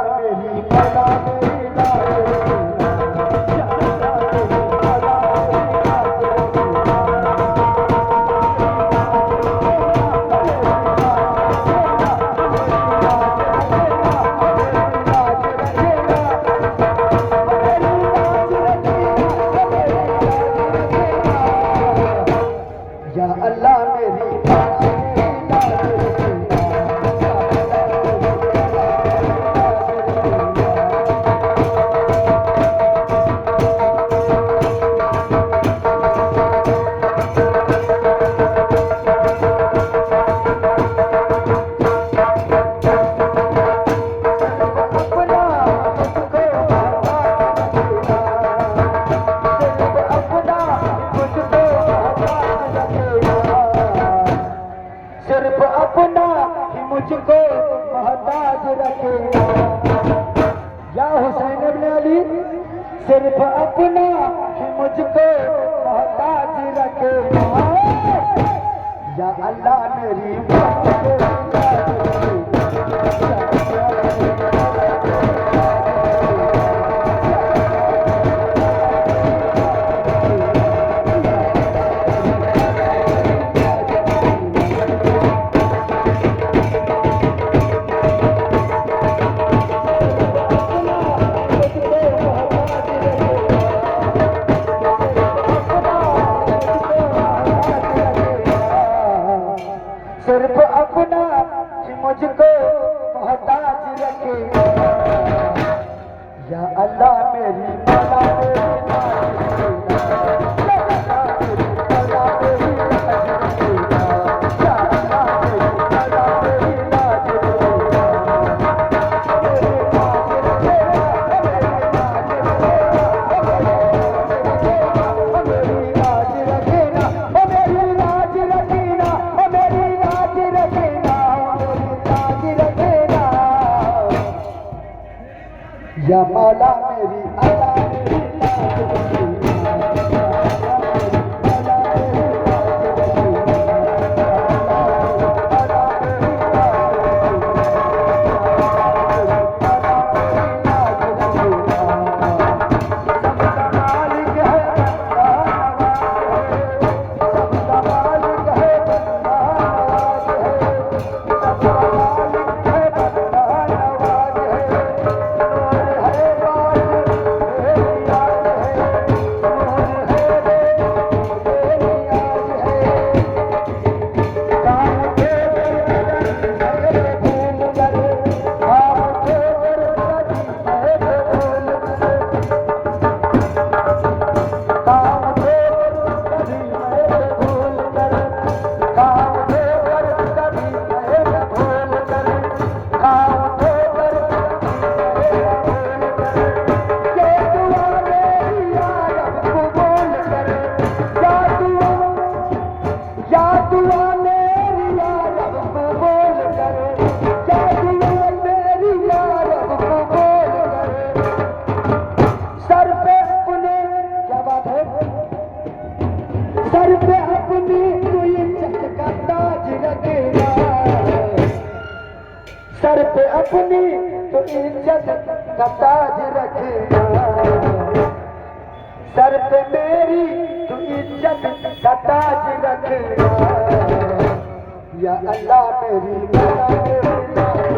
मेरी मौला मेरी लाज या अल्लाह मेरी सिर्फ अपना ही मुझको मोहताज रखे या हुसैन इब्न अली सिर्फ अपना ही मुझको मोहताज रखे या अल्लाह मेरी सिर्फ अपना ही मुझको मोहताज रखे या अल्लाह मेरी मौला मेरी या मौला मेरी अल्लाह मेरी सर पे अपनी तू इज्जत का ताज रखेगा सर पे अपनी तो इज्जत का ताज रखेगा सर पे मेरी तो इज्जत का ताज रखेगा या अल्लाह मेरी मौला मेरी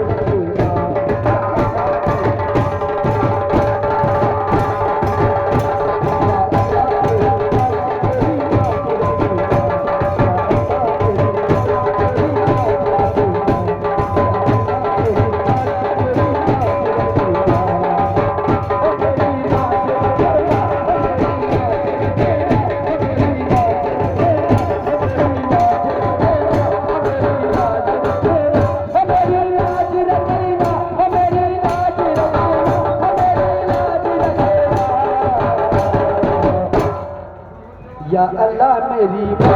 या अल्लाह मेरी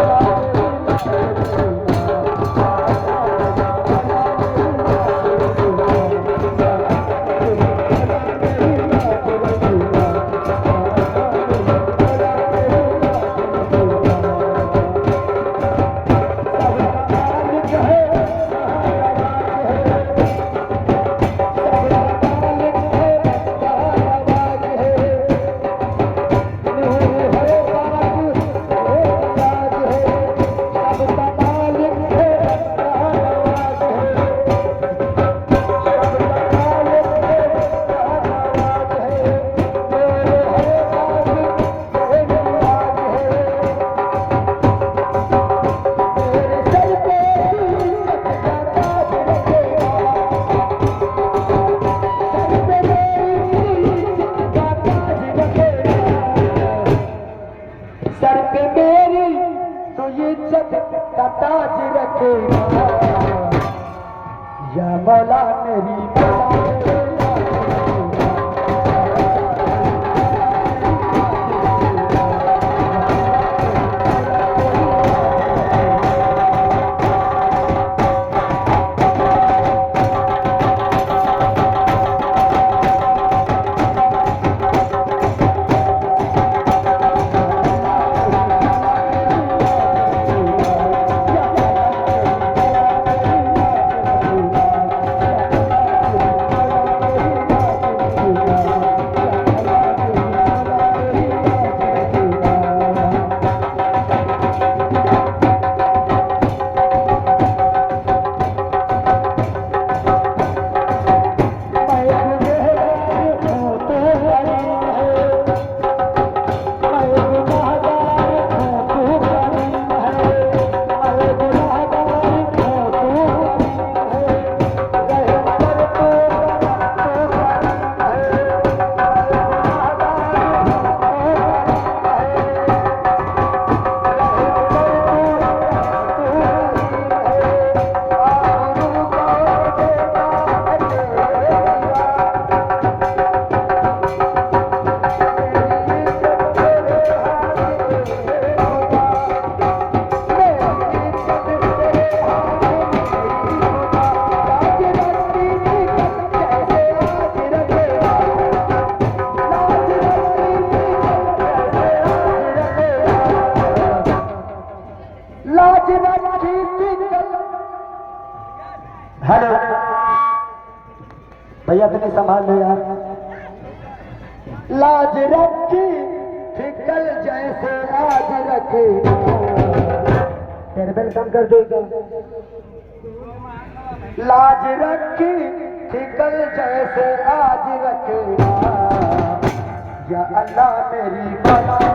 भैया तने संभाल लो यार। लाज रखी थी कल जैसे आज रखे, टेबल कम कर दो। लाज रखी थी कल जैसे आज रखे, या अल्लाह मेरी बला